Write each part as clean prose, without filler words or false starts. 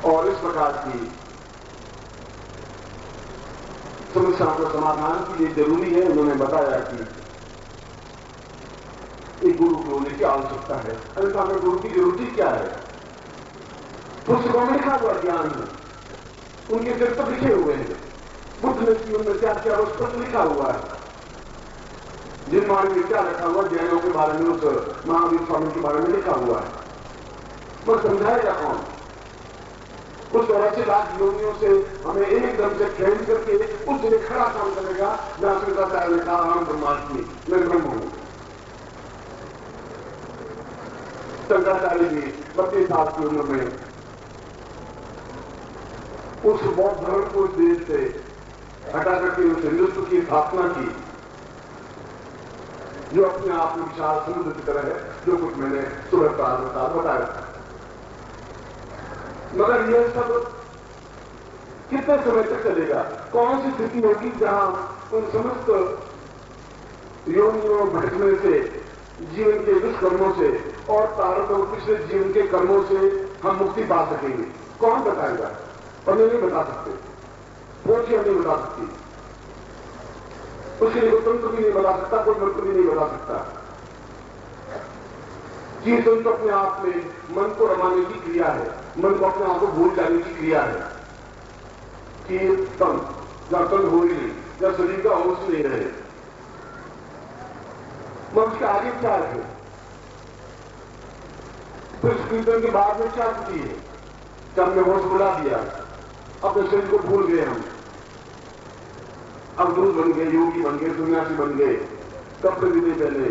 और इस प्रकार की समस्याओं के समाधान के लिए जरूरी है। उन्होंने बताया कि एक गुरु के होने की आवश्यकता है। अन्यथा में गुरु की जरूरत क्या है? पुस्तकों में लिखा हुआ ज्ञान है, उनके चरित्र लिखे हुए हैं। बुद्ध ने जीवन में क्या किया उस पर लिखा हुआ है। जिन मान में क्या लिखा हुआ, जैनों के बारे में, उस महावीर स्वामी के बारे में लिखा हुआ है, वो समझाएगा कौन? उस 84 लाख योनियों से हमें एकदम से ट्रेन करके उस दिन खड़ा काम करेगा जहां शंकराचार्य ने कहा हम ब्रह्मास्मि, मैं ब्रह्म हूं। शंकराचार्य जी 32 साल की उम्र में उस बौद्ध धर्म को इस देश से हटा करके उस हिंदुत्व की स्थापना की जो अपने आप में विशाल समुद्र की तरह है, जो कुछ मैंने सुबह प्रारंभ बताया था। मगर यह सब कितने समय तक चलेगा? कौन सी स्थिति होगी जहां उन समस्त योनियों भटकने से, जीवन के दुष्कर्मों से और प्रारंभ पिछले जीवन के कर्मों से हम मुक्ति पा सकेंगे? कौन बताएगा? और नहीं बता सकते, खोजियां नहीं बता सकती, उसके लिए कोई तंत्र भी नहीं बता सकता, कोई मंत्र भी नहीं बता सकता। कीर्तन तो अपने आप में मन को रमाने की क्रिया है, मन को अपने आप को भूल जाने की क्रिया है। कीर्तन जहां तन हो ही नहीं, जहां शरीर का होश नहीं रहे, मनुष्य के आगे क्या है? फिर कीर्तन के बाद में क्या स्थिति है? जब हमने होश बुला दिया, अपने शरीर को भूल गए, हम अब दूर बन गए, योगी बन गए, सन्यासी बन गए, कपड़े भी नहीं पहने,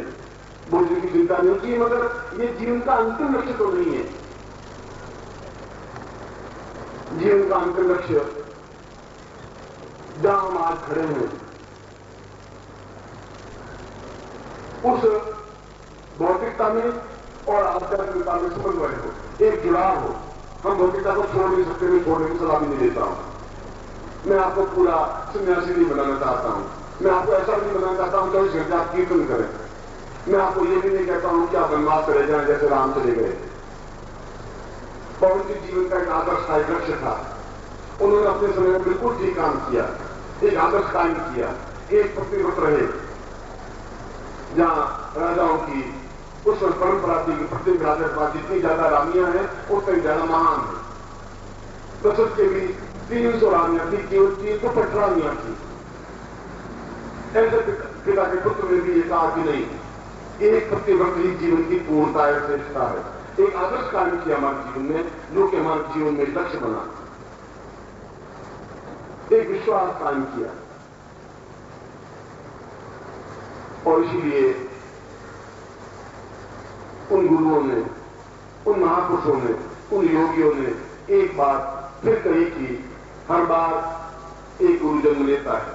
भोजन की चिंता नहीं की। मगर ये जीवन का अंतिम लक्ष्य तो नहीं है। जीवन का अंतिम लक्ष्य जहां हम आज खड़े हैं, उस भौतिकता में और आध्यात्मिकता में समन्वय हो, एक जुड़ाव हो। हम भौतिकता को छोड़ नहीं सकते, मैं छोड़ने की सलाह भी नहीं देता हूं। मैं आपको पूरा सन्यासी नहीं बनाना चाहता हूं, मैं आपको ऐसा नहीं बनाना चाहता हूं 24 घंटे आप कीर्तन करें। मैं आपको ये भी नहीं कहता हूं कि आप वनवास चले जाएं जैसे राम चले गए। पवन के जीवन का एक आदर्श था, एक लक्ष्य था। उन्होंने अपने समय में बिल्कुल ठीक काम किया, एक आदर्श कायम किया, एक प्रतिव्रत रहे। जहां राजाओं की उस परंपरा थी कि प्रत्येक राजा के पास जितनी ज्यादा रानियां हैं उतनी ज्यादा महान है। दशरथ के भी 300 रानियां थी, केवल 300 रानियां थी। ऐसे पिता के पुत्र में भी ये कहा कि नहीं, एक प्रतिव्रत ही जीवन की पूर्णता है, श्रेष्ठता है। एक आदर्श कायम किया हमारे जीवन में, जो कि हमारे जीवन में लक्ष्य बना, एक विश्वास कायम किया। और इसीलिए उन गुरुओं ने, उन महापुरुषों ने, उन योगियों ने एक बात फिर कही कि हर बार एक गुरु जन्म लेता है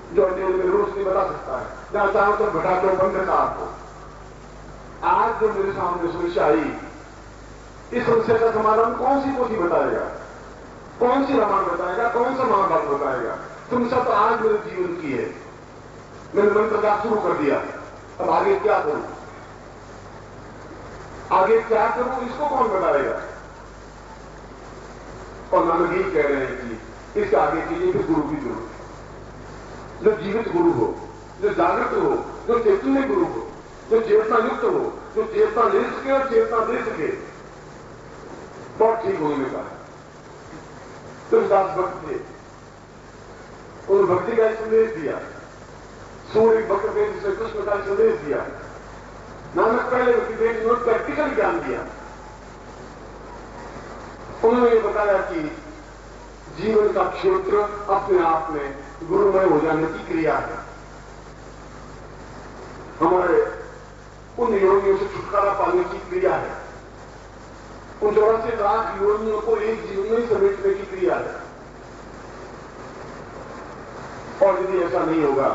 जो अंधेरे में रोशनी बता सकता है, जहां चारों तरफ भटा तो बंद था आपको। आज जो मेरे सामने समस्या आई, इस समस्या का समाधान कौन सी पोथी बताएगा, कौन सी रामायण बताएगा, कौन सा महाभारत बताएगा? समस्या तो आज मेरे जीवन की है। मैंने मंत्र जाप शुरू कर दिया, अब आगे क्या करूं, आगे क्या करूं, इसको कौन बताएगा? और नानक यही कह रहे हैं कि इसके आगे के लिए फिर गुरु की जरूरत है, जो जीवित गुरु हो, जो जागृत हो, जो चैतन्य गुरु हो, जो चेतना युक्त हो, जो चेतना ले सके और चेतना दे सके। बहुत ठीक होने का तुलसीदास भक्त थे, उन भक्ति का संदेश दिया। सूर्य भक्त थे जिसे कृष्ण का संदेश दिया। नानक पहले भक्ति थे जिन्होंने प्रैक्टिकल ज्ञान दिया। उन्होंने ये बताया कि जीवन का क्षेत्र अपने आप में गुरुमय हो जाने की क्रिया है। हमारे उन योनियों से छुटकारा पाने की क्रिया है, उन 84 लाख योनियों को एक जीवन में समेटने की क्रिया है। और यदि ऐसा नहीं होगा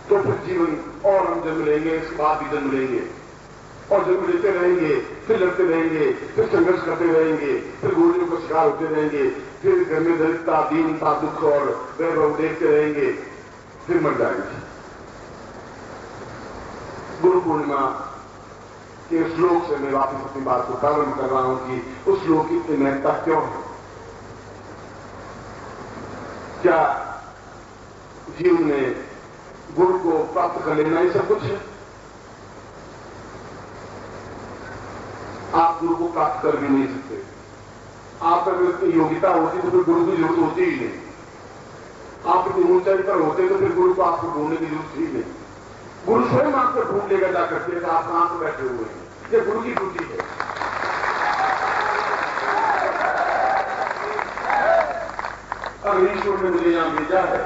तो फिर जीवन और हम जन्म लेंगे, इसके बाद भी जन्म लेंगे, और जन्म लेते रहेंगे, फिर लड़ते रहेंगे, फिर संघर्ष करते रहेंगे, फिर गोलियों का शिकार होते रहेंगे, फिर घर में दरिद्रता, दीनता, दुख और वैभव देखते रहेंगे, फिर मर जाएंगे। गुरु पूर्णिमा कि उस श्लोक से मैं वापस अपनी बात को प्रारंभ कर रहा हूं कि उस श्लोक की इतनी महत्ता क्यों है। क्या जीव में गुरु को प्राप्त कर लेना ही सब कुछ है? आप गुरु को प्राप्त कर भी नहीं सकते। आप अगर इतनी योग्यता होती तो फिर गुरु की जरूरत होती ही नहीं। आप इतनी ऊंचाई पर होते तो फिर गुरु को आपको ढूंढने की जरूरत ही नहीं। गुरु स्वयं आपको ढूंढ लेगा जाकर के आप कहां पर बैठे हुए हैं। ये गुरु की ड्यूटी है। अगर ईश्वर ने मुझे यहां भेजा है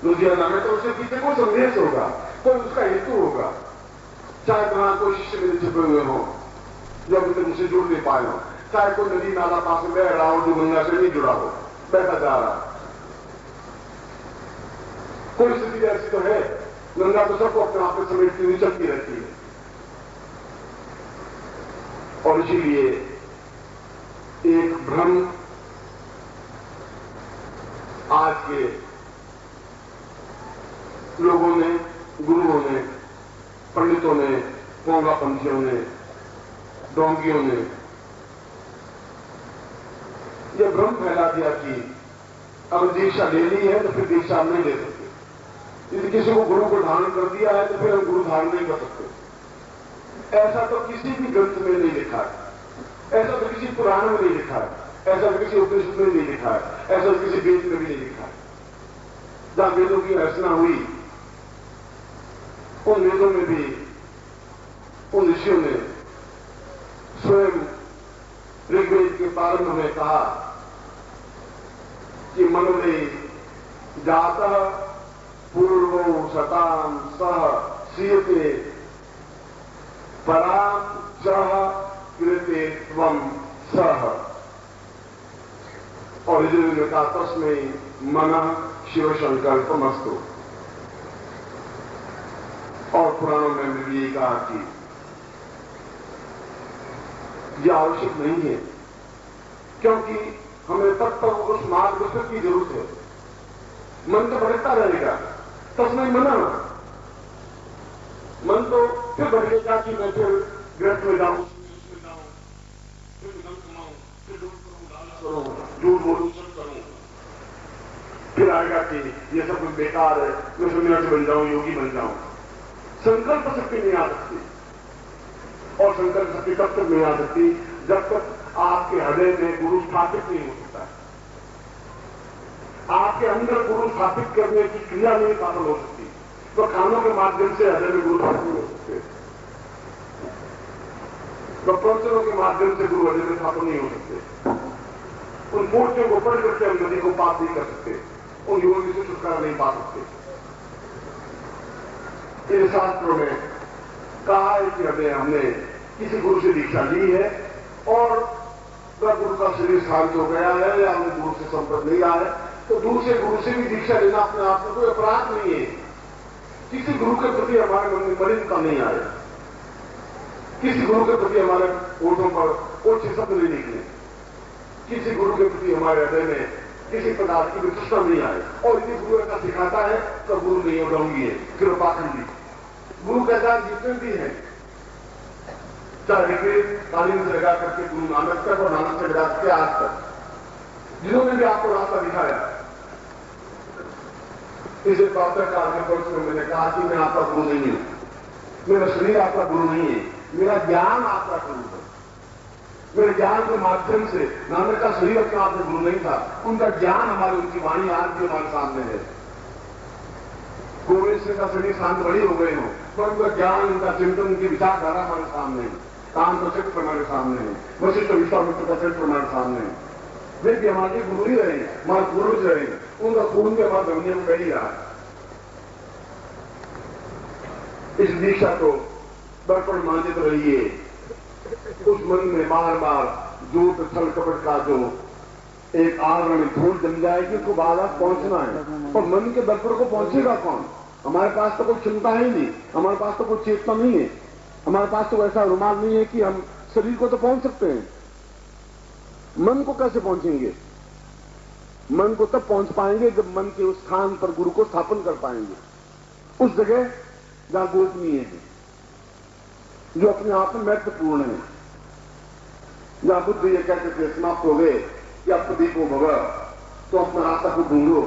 लुधियाना में, तो उसके पीछे कोई संदेश होगा, कोई उसका हेतु होगा। चाहे वहां कोई शिष्य मेरे छिपे हुए हो जो अभी तक मुझसे जुड़ नहीं पाए हो, चाहे कोई नदी नाला पास में बह रहा हो जो गंगा से नहीं जुड़ा हो, बहता जा रहा। कोई स्थिति ऐसी तो है, गंगा तो सबको अपने आप में समेटती हुई चलती रहती है। और इसीलिए एक भ्रम आज के लोगों ने, गुरुओं ने, पंडितों ने, पोंगापंथियों ने, डोंगियों ने यह भ्रम फैला दिया कि अब दीक्षा ले ली है तो फिर दीक्षा हम नहीं ले सकते। यदि किसी को गुरु को धारण कर दिया है तो फिर हम गुरु धारण नहीं कर सकते। ऐसा तो किसी भी ग्रंथ में नहीं लिखा है, ऐसा तो किसी पुराण में नहीं लिखा है, ऐसा तो किसी उपनिषद में नहीं लिखा है, ऐसा तो किसी वेद में भी नहीं लिखा है। जहां वेदों की रचना हुई उन वेदों में भी उन ऋषियों ने स्वयं ऋग्वेद के प्रारंभ में कहा कि मनोरे जातः पूर्वो शताम सह सीयते पराम चह कृते त्वम सह। और यजुर्वेद ने कहा तस्मै मनः शिव संकल्पमस्तु। और पुराणों में भी ये कहा कि यह आवश्यक नहीं है, क्योंकि हमें तब तक उस मार्गदर्शक की जरूरत है। मन तो भटकता रहेगा, तस्मै मनः, मन तो फिर भटकेगा कि मैं फिर ग्रस्त में जाऊं, फिर धन कमाऊं, फिर लूट करूं, लालच करूं, झूठ बोलूं, सब करूं। फिर आएगा कि ये सब कुछ बेकार है, मैं सन्यासी बन जाऊं, योगी बन जाऊं। संकल्प शक्ति नहीं आ सकती, और संकल्प शक्ति तब तक नहीं आ सकती जब तक आपके हृदय में गुरु स्थापित नहीं हो सकता। आपके अंदर गुरु स्थापित करने की क्रिया नहीं सफल हो सकती। तो कानों के माध्यम से हृदय में गुरु स्थापित नहीं हो सकते, तो प्रवचनों के माध्यम से गुरु हृदय में स्थापित नहीं हो सकते। उन मूर्तियों को पढ़ करके हम नदी को पाप नहीं कर सकते, उन योगी से छुटकारा नहीं पा सकते। इन शास्त्रों में कहा है कि हमने किसी गुरु से दीक्षा ली है और गुरु का शरीर शांत हो गया है या हमें गुरु से संपर्क नहीं आया है, तो दूसरे गुरु से भी दीक्षा लेना अपने आप में कोई अपराध नहीं है। किसी गुरु के प्रति हमारे मन में मलिनता नहीं आए, किसी गुरु के प्रति हमारे होठों पर ओछे शब्द नहीं निकले, किसी गुरु के प्रति हमारे हृदय में किसी प्रकार की वितृष्णा नहीं आए। और यदि गुरु ऐसा सिखाता है तो गुरु नहीं उड़ाऊंगी है, फिर पाखंडी। गुरु के साथ जितने भी हैं, चाहे ऋग्वेद कालीन से लगा करके गुरु नानक तक और नानक से लगा करके आज तक, जिन्होंने भी आपको रास्ता दिखाया, इसे प्रातः काल के पक्ष में मैंने कहा कि मैं आपका गुरु नहीं हूं, मेरा शरीर आपका गुरु नहीं है, मेरा ज्ञान आपका गुरु है। मेरे ज्ञान के माध्यम से नानक का शरीर अपने आप में गुरु नहीं था, उनका ज्ञान हमारे, उनकी वाणी आज भी हमारे सामने है। गोविंद सिंह का शरीर शांत बड़ी हो गए हो, पर उनका ज्ञान, उनका चिंतन, उनकी विचारधारा हमारे सामने है। काम का चरित्र हमारे सामने है, वशिष्ठ विश्वामित्र का चरित्र हमारे सामने है। वे भी हमारे गुरु ही रहे, हमारे पूर्वज रहे, उनका खून भी हमारे दुनिया में बह ही रहा है। इस दीक्षा को दर्पण मानते तो रहिए, उस मन में बार बार झूठ छल कपट का जो एक आवरण धूल जम जाएगी, उसको बार बार पहुंचना है। और मन के दर्पण को पहुंचेगा कौन? हमारे पास तो कोई चिंता ही नहीं, हमारे पास तो कोई चेतना नहीं है, हमारे पास तो ऐसा रुमाल नहीं है कि हम शरीर को तो पहुंच सकते हैं, मन को कैसे पहुंचेंगे? मन को तब पहुंच पाएंगे जब मन के उस स्थान पर गुरु को स्थापन कर पाएंगे, उस जगह जहां गोपनीय है। जो अपने आप में महत्वपूर्ण है। जहां बुद्ध ये कहते थे समाप्त हो गए या प्रदीपो भव, तो अपना रास्ता को ढूंढो।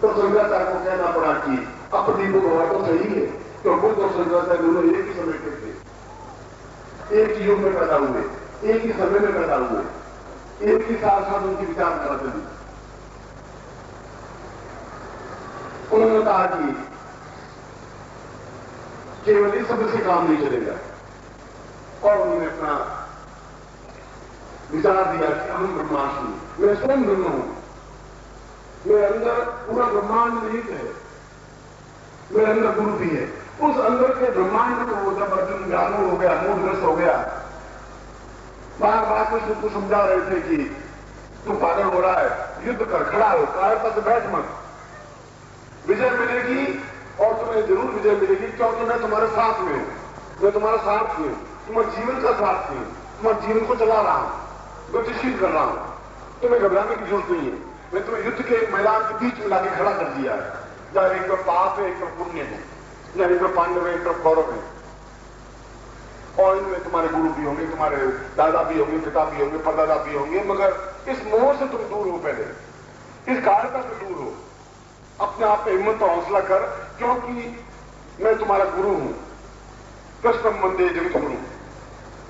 तो शंकराचार्य को कहना पड़ा कि अप्रदीपो भव तो सही है, तो बुद्ध और शंकराचार्य दोनों एक ही समय के थे, एक ही युग में पैदा हुए, एक ही समय में पैदा हुए, एक ही साथ साथ उनकी विचारधारा चली। उन्होंने कहा कि केवल इस शब्द से काम नहीं चलेगा, और उन्होंने अपना विचार दिया कि अहम ब्रह्मास्मि, मैं स्वयं ब्रह्म हूं, मेरे अंदर पूरा ब्रह्मांड निहित है, मेरे अंदर गुरु भी है। उस अंदर के ब्रह्मांड को जब अर्जुन व्याकुल हो गया, मोहग्रस्त हो गया, बार बार कृष्ण को समझा रहे थे कि तू पागल हो रहा है, युद्ध कर, खड़ा हो, कायरता से बैठ मत, विजय मिलेगी और तुम्हें जरूर विजय मिलेगी, क्योंकि मैं तुम्हारे साथ में हूं, मैं तुम्हारा सारथी हूं, तुम्हारे जीवन का सारथी हूं, तुम्हारे जीवन को चला रहा हूं, गतिशील कर रहा हूं, तुम्हें घबराने की जरूरत नहीं है। मैं तुम्हें युद्ध के मैदान के बीच में लाके खड़ा कर दिया है, जहां एक तरफ पाप है, एक तरफ पुण्य है, जहां एक तरफ पांडव है, एक तरफ कौरव है, और इनमें तुम्हारे गुरु भी होंगे, तुम्हारे दादा भी होंगे, पिता भी होंगे, परदादा भी होंगे, मगर इस मोह से तुम दूर हो, पहले इस कायरता से दूर हो, अपने आप में हिम्मत और हौसला कर, क्योंकि मैं तुम्हारा गुरु हूं, कृष्ण वंदे जगत गुरु,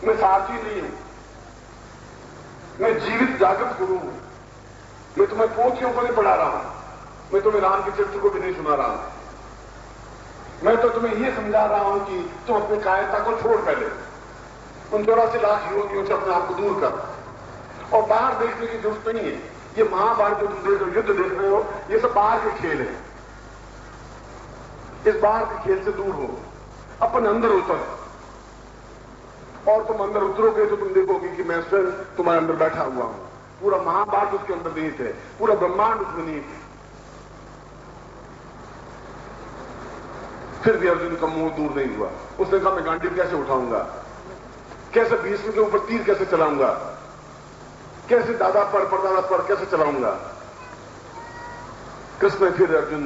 मैं सारथी नहीं हूं, मैं जीवित जागृत गुरु हूं, मैं तुम्हें पोथियों को नहीं पढ़ा रहा हूं, मैं तुम्हें राम के चरित्र को भी नहीं सुना रहा हूं, मैं तो तुम्हें यह समझा रहा हूं कि तुम अपनी कायरता को छोड़, पहले उन 84 लाख योगियों से अपने आप को दूर कर, और बाहर देखने की जरूरत नहीं है। ये महाभारत जो तुम देख रहे हो, युद्ध देख रहे हो, ये सब बाहर के खेल है, इस बाहर के खेल से दूर हो, अपन अंदर उतर, और तुम अंदर उतरोगे तो तुम देखोगे कि मैं स्वयं तुम्हारे अंदर बैठा हुआ हूं, पूरा महाभारत उसके अंदर निहित है, पूरा ब्रह्मांड उसमें निहित है। फिर भी अर्जुन का मुंह दूर नहीं हुआ, उसने कहा मैं गांडीव कैसे उठाऊंगा, कैसे भीष्म के ऊपर तीर कैसे चलाऊंगा, कैसे दादा पर परदादा पर कैसे चलाऊंगा। कृष्ण ने फिर अर्जुन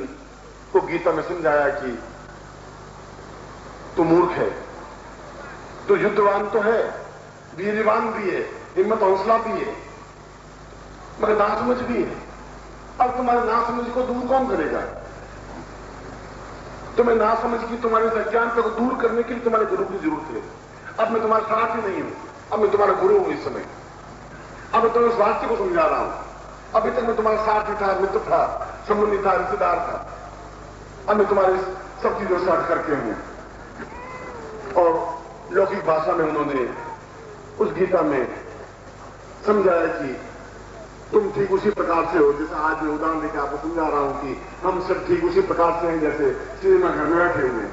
को गीता में समझाया कि तू मूर्ख है, तू युद्धवान तो है, वीरवान भी है, हिम्मत हौसला भी है, मगर नासमझ भी है। अब तुम्हारे नासमझ को दूर कौन करेगा? तुम्हें नासमझ की, तुम्हारे अज्ञानता को दूर करने के लिए तुम्हारे गुरु की जरूरत है। अब मैं तुम्हारा सारथी नहीं हूं, अब मैं तुम्हारा गुरु हूं इस समय। अब मैं तुम्हें इस वाक्य को समझा रहा हूं। अभी तक मैं तुम्हारा सारथी था, मित्र था, संबंधी था, रिश्तेदार था, अब मैं तुम्हारे सब चीजों से हट करके हूं। और लौकिक भाषा में उन्होंने उस गीता में समझाया कि तुम ठीक उसी प्रकार से हो जैसे आज मैं उदाहरण देकर आपको समझा रहा हूं कि हम सब ठीक उसी प्रकार से हैं जैसे सिनेमा घर में बैठे हुए।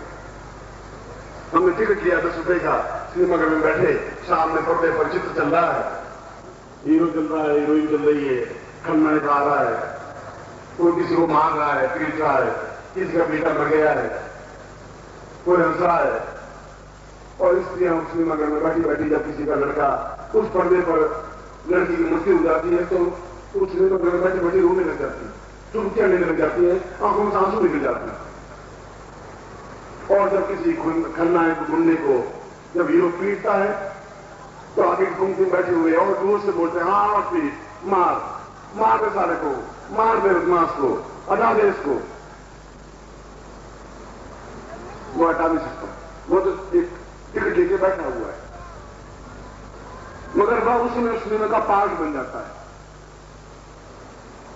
हमने टिकट लिया 10 रुपए का, सिनेमा घर में बैठे, सामने पर्दे पर चित्र चल रहा है, हीरो चल रहा है, हीरोइन चल रही है, खलनायक आ रहा है, कोई किसी को मार रहा है, पीट रहा है, किसी का बेटा मर गया है, कोई हंस रहा है, और इसलिए हम सिनेमा घर में बैठी बैठी जब किसी का लड़का उस पर्दे पर लड़की की मृत्यु हो जाती है तो उस सिनेमा घर में बैठी बैठी रोने लग जाती है, चुटकियां लेने लग जाती है, आंखों में आंसू निकल जाते हैं। और जब किसी खलनायक गुंडे को जब हीरो पीटता है तो आगे कुमकुम बैठे हुए और दूर से बोलते हैं हाँ पीट, मार दे सारे को, मार दे बदमाश को, हटा दे इसको। वो हटा नहीं सकता, वो तो एक टिकट लेके बैठा हुआ है, मगर वह उसमें उस सिनेमा का पार्ट बन जाता है।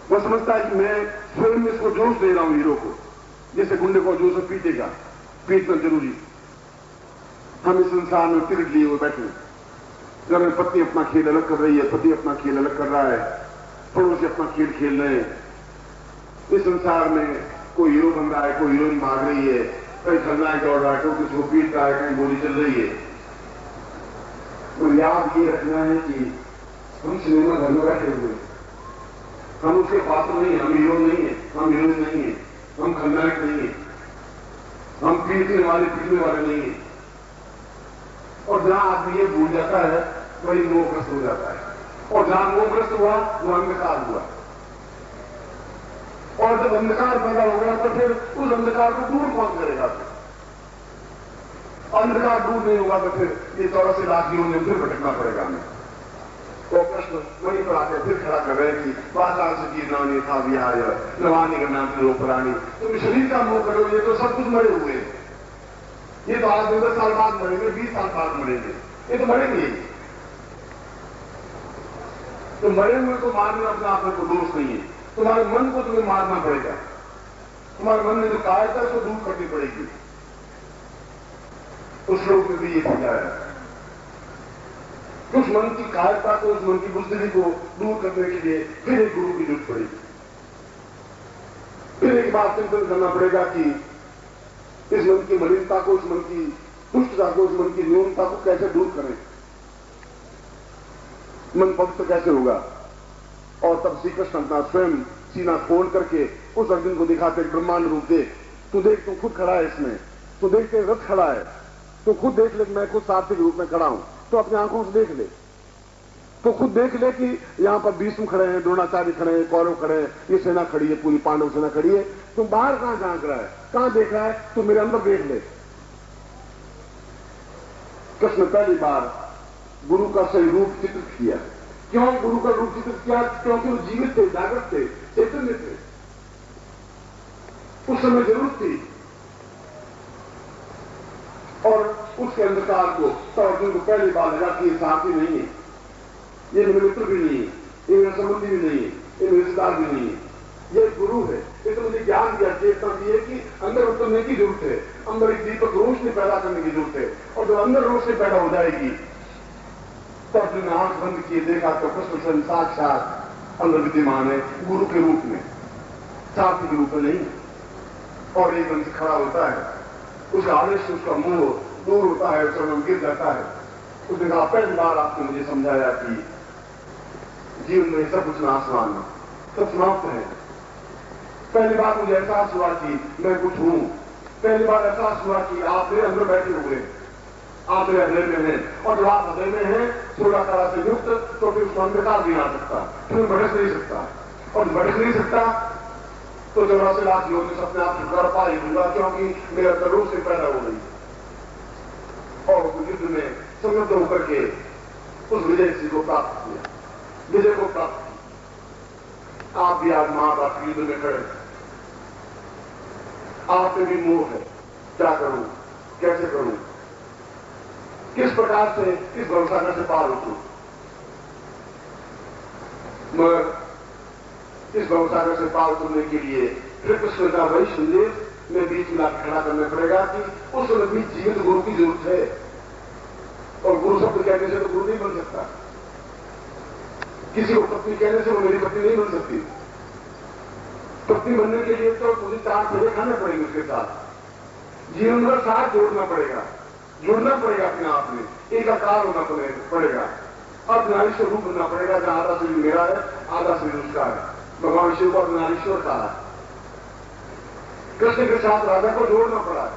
वो समझता है कि मैं फिल्म में इसको जोश दे रहा हूं हीरो को, जैसे गुंडे को जोश से पीटेगा, पीटना जरूरी। हम इस संसार में टिकट लिए हुए बैठे, घर में पत्नी अपना खेल अलग कर रही है, पति अपना खेल अलग कर रहा है, पड़ोसी अपना खेल खेल रहे हैं। इस संसार में कोई हीरो बन रहा है, कोई हीरोइन भाग रही है, कहीं खलनायक दौड़ रहा है, कोई किसी को पीट रहा है, कहीं गोली चल रही है। तो याद ये रखना है कि हम सिनेमा घर में बैठे हुए, हम उसके पात्र नहीं है, हम हीरो नहीं है, हम हीरोइन नहीं है, हम खलनायक नहीं है, हम पीटने वाले नहीं है। और जहां आदमी ये भूल जाता है वही मोहग्रस्त हो जाता है, और जहां मोहग्रस्त हुआ वहां अंधकार हुआ, और जब अंधकार पैदा हो गया तो फिर उस अंधकार को दूर कौन करेगा? अंधकार दूर नहीं होगा तो फिर ये 84 लाख जीवन में फिर भटकना पड़ेगा हमें। तो प्रश्न वहीं पर आकर फिर खड़ा कर रहे हैं कि बाजार से जीना नहीं था बिहार नवानी का नाम से पुरानी, तुम शरीर का मुंह करो, ये तो सब कुछ मरे हुए हैं। ये तो आज 10 साल बाद मरेंगे, 20 साल बाद मरेंगे, ये तो मरेंगे। तो मरे हुए को मारने अपने आप में कोई दोष नहीं है। तुम्हारे मन को तुम्हें मारना पड़ेगा। तुम्हारे मन में जो कायरता है उसको दूर करनी पड़ेगी। उस श्लोक में भी ये समझाया उस मन की कायरता को, उस मन की बुजदिली को दूर करने के लिए फिर एक गुरु की जरूरत पड़ेगी। फिर एक बात चिंतन करना पड़ेगा कि इस मन की मलिनता को, इस मन की दुष्टता को, इस मन की न्यूनता को कैसे दूर करें, मन पवित्र कैसे होगा। और तब श्री कृष्ण अपना स्वयं सीना खोल करके उस अर्जुन को दिखाते ब्रह्मांड रूप देख, तू देख, तू खुद खड़ा है इसमें, तू देख के रथ खड़ा है, तू खुद देख ले मैं खुद सारथी के रूप में खड़ा हूं, तो अपनी आंखों से देख ले, तो खुद देख ले कि यहां पर भीष्म खड़े हैं, द्रोणाचार्य खड़े हैं, कौरव खड़े हैं, ये सेना खड़ी है, पूरी पांडव सेना खड़ी है। तू बाहर कहां झांक रहा है, कहां देख रहा है, तू मेरे अंदर देख ले। कृष्ण पहली बार गुरु का सही रूप चित्रित किया। क्यों गुरु का रूप चित्रित किया? क्योंकि वो जीवित थे, जागृत थे, चैतन्य थे, उस समय जरूरत थी। और उसके अंधकार को तो अर्जुन को पहली बार लगा कि ये साथी नहीं है, ये मेरे मित्र भी नहीं है, ये मेरा संबंधी भी नहीं है, ये मेरे रिश्तेदार भी नहीं है, ये गुरु है। ये तो मुझे ज्ञान दिया, चेतना दी है कि अंदर उतरने की जरूरत है, अंदर एक दीपक रोशनी पैदा करने की जरूरत है। और जब अंदर रोशनी पैदा हो जाएगी तो अर्जुन ने आंख बंद किए, देखा तो कृष्ण स्वयं साक्षात अंदर विद्यमान है, गुरु के रूप में, साथी के रूप में नहीं। और एकदम से खड़ा होता है, उसका आदेश से उसका मुंह दूर होता है, चरण गिर जाता है। उसने कहा पहली बार आपने मुझे समझाया कि जीवन में सब कुछ नाशवान सब समाप्त है। पहली बार मुझे एहसास हुआ कि मैं कुछ हूं। पहली बार एहसास हुआ कि आप मेरे अंदर बैठे हुए, आप मेरे हृदय में हैं, और जब आप हृदय में हैं 16 कला से युक्त, तो फिर उसको अंधकार नहीं आ सकता, फिर भड़क नहीं सकता। और भड़क नहीं सकता तो 84 लाख योग अपने आप छुटकारा पा ही दूंगा, क्योंकि मेरा करोड़ से पैदा हो गई। और युद्ध में समृद्ध होकर के उस विजय सिंह को प्राप्त किया, विजय को प्राप्त किया। आप भी आज मां बाप के युद्ध में खड़े, आप में भी मोह है, क्या करूं, कैसे करूं, किस प्रकार से इस भवसागर से पार उतरूं। मगर इस भवसागर से पार उतरने के लिए फिर कृष्ण का वही संदेश में बीच में खड़ा करना पड़ेगा कि उस समय भी जीवित गुरु की जरूरत है। और गुरु शब्द कहने से तो गुरु नहीं बन सकता। किसी को पत्नी कहने से वो मेरी पत्नी नहीं बन सकती। पत्नी बनने के लिए तो मुझे 4 फेरे खाने पड़ेंगे, उसके साथ जीवन का साथ जोड़ना पड़ेगा, जुड़ना पड़ेगा अपने आप में, एक आकार होना पड़ेगा, अब नारीश्वर रूप बनना पड़ेगा, जहां आधा शरीर मेरा है, आधा शरीर उसका है। भगवान शिव को नारीश्वर कहा, कृष्ण के साथ राधा को जोड़ना पड़ा है,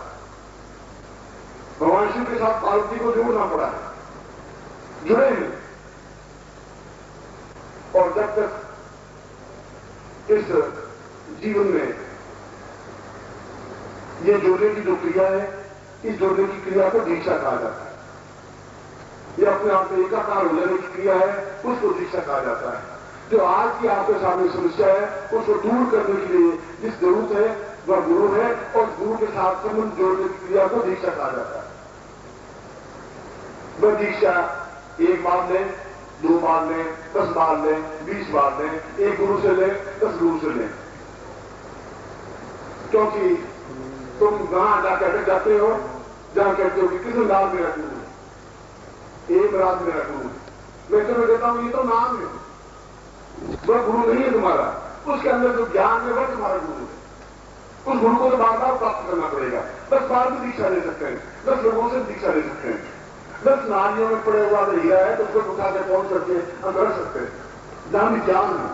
भगवान शिव के साथ पार्वती को जोड़ना पड़ा है, जुड़े हैं। और जब तक इस जीवन में ये जोड़ने की जो क्रिया है, इस जोड़ने की क्रिया को दीक्षा कहा जाता है। यह अपने आप में एकाकार हो जाने की क्रिया है, उसको दीक्षा कहा जाता है। जो आज की आपके सामने समस्या है, उसको दूर करने के लिए जिस जरूरत है वह गुरु है, और गुरु के साथ संबंध जोड़ने की क्रिया को दीक्षा कहा जाता है। वह दीक्षा 1 बार लें, 2 बार लें, 10 बार लें, 20 बार लें, 1 गुरु से लें, 10 गुरु से लें। क्योंकि तुम वहां जाकर अटक जाते हो जहां कहते हो कि कृष्ण दास मेरा गुरु है, एक रात मेरा गुरु है। मैं तुम्हें देता हूं, ये तो नाम है, वह गुरु नहीं है तुम्हारा। उसके अंदर जो ज्ञान है वह तुम्हारा गुरु है। उस गुरु को तो बार बार प्राप्त करना पड़ेगा। 10 बार भी दीक्षा ले सकते हैं, 10 लोगों से दीक्षा ले सकते हैं। 10 नालियों में पड़े हुआ अगर हीरा है तो उसको उठा के पहुंच करके अंदर रख सकते हैं। जहां भी ज्ञान है,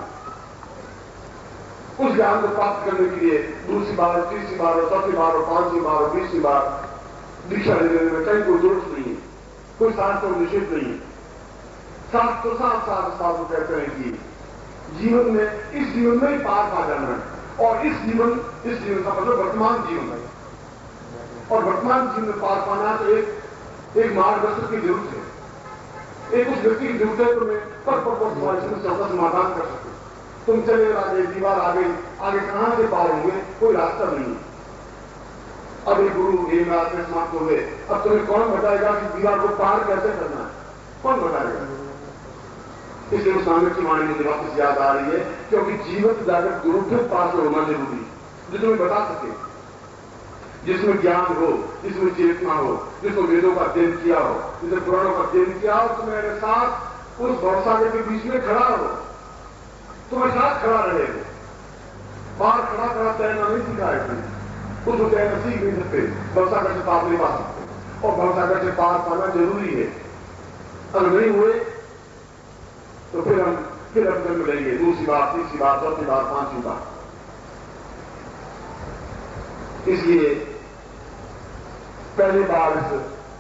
उस ज्ञान को प्राप्त करने के लिए दूसरी बार, तीसरी बार, और 4वीं बार, और 5वीं बार, और 20वीं बार दीक्षा लेने में कहीं कोई जरूरत नहीं है, कोई शास्त्र निषेध नहीं है। शास्त्र साफ कहते हैं कि जीवन में, इस जीवन में ही पार पा जाना है। और इस जीवन का मतलब वर्तमान जीवन है। और वर्तमान जीवन में पार पाना तो एक मार्गदर्शक की जरूरत है, एक उस व्यक्ति की जरूरत है तो मैं तुम्हारी समस्या का समाधान कर सकूं। तुम चले आगे, दीवार आगे कहां से पार होंगे, कोई रास्ता नहीं। अब एक गुरु एक रात में समाप्त हो गए, अब तुम्हें कौन बताएगा कि दीवार को पार कैसे करना है? कौन बताएगा? इसलिए उस नानक की वाणी मुझे वापस याद आ रही है, क्योंकि जीवित जागृत गुरु के पास में होना जरूरी, जो तुम्हें बता सके, जिसमें ज्ञान हो, जिसमें चेतना हो, जिसको वेदों का अध्ययन किया हो, जिसने पुराणों का अध्ययन किया हो, तुम्हारे साथ उस भवसागर के बीच में खड़ा हो, तुम्हारे साथ खड़ा रहे। पार खड़ा तैरना नहीं सीखा है तुमने, उसको तैरना सीख नहीं सकते, भवसागर से पार नहीं पा सकते, और भवसागर से पार पाना जरूरी है। अगर नहीं हुए तो फिर हम जन्म लेंगे, दूसरी बात, तीसरी बात, चौथी बात, पांचवी बात। इसलिए पहली बार इस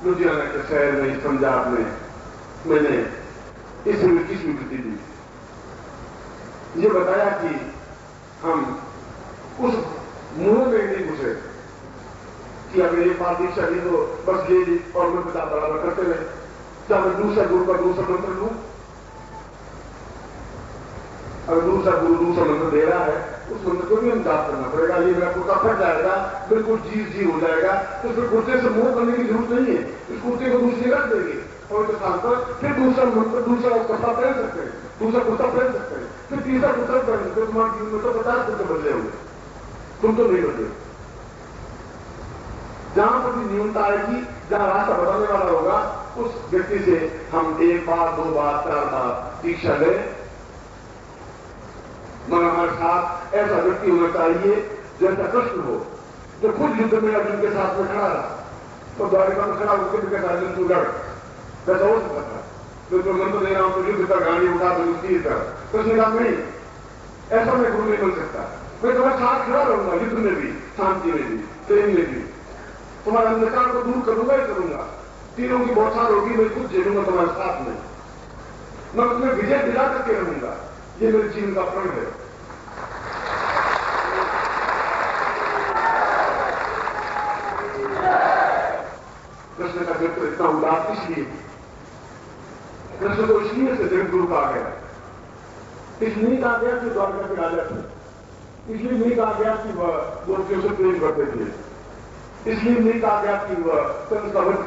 लुधियाना के शहर में, पंजाब में मैंने इस की स्वीकृति दी, ये बताया कि हम उस मुंह में नहीं घुसे कि अगर एक बार दीक्षा ली तो बस ले ली और मैं पिता बराबर करते रहे, चाहे मैं दूसरा गुरु का दूसरा मंत्र लूं। अगर दूसरा गुरु दूसरा मंत्र दे रहा है, उस मंत्र को भी हम जाप करना पड़ेगा। ये मेरा कुर्ता फट जाएगा, बिल्कुल जी हो जाएगा, तो फिर कुर्ते से मुंह करने की जरूरत नहीं है, इस कुर्ते को दूसरी रख देंगे और उसके साथ पर फिर दूसरा मंत्र, दूसरा कपड़ा पहन सकते हैं, दूसरा कुर्ता पहन सकते हैं, फिर तीसरा कुर्ता पहन सकते। तुम्हारे जीवन में तो 50 कुर्ते बदले होंगे, तुम तो नहीं बदले। जहां पर भी न्यूनता आएगी, जहां रास्ता बताने वाला होगा, उस व्यक्ति से हम 1 बार 2 बार 4 बार दीक्षा लें। मगर हमारे साथ ऐसा व्यक्ति होना चाहिए जैसा कृष्ण हो, जो खुद युद्ध में अर्जुन के साथ में खड़ा रहा, तो द्वारिका में खड़ा होकर के अर्जुन को लड़, वैसा हो सकता था। तो मंत्र दे रहा हूं तो युद्ध का गाड़ी उठा तो तीर कर, कृष्ण का नहीं, ऐसा मैं गुरु नहीं बन सकता। मैं तुम्हारे साथ खड़ा रहूंगा, युद्ध में भी, शांति में भी, प्रेम में भी, तुम्हारे अंधकार को दूर करूंगा ही करूंगा। तीरों की बौछार होगी, मैं खुद झेलूंगा तुम्हारे साथ में, मैं तुम्हें विजय दिला करके रहूंगा। ये मेरे जीवन का प्रण है। कृष्ण का चरित्र इतना उदार इसलिए, कृष्ण को इसलिए से जगत गुरु कहा गया, इसलिए नहीं कहा गया कि द्वारका के राजा थे, इसलिए नहीं कहा गया कि वह गोपियों से प्रेम करते थे, इसलिए नहीं कहा गया कि वह कंस का वध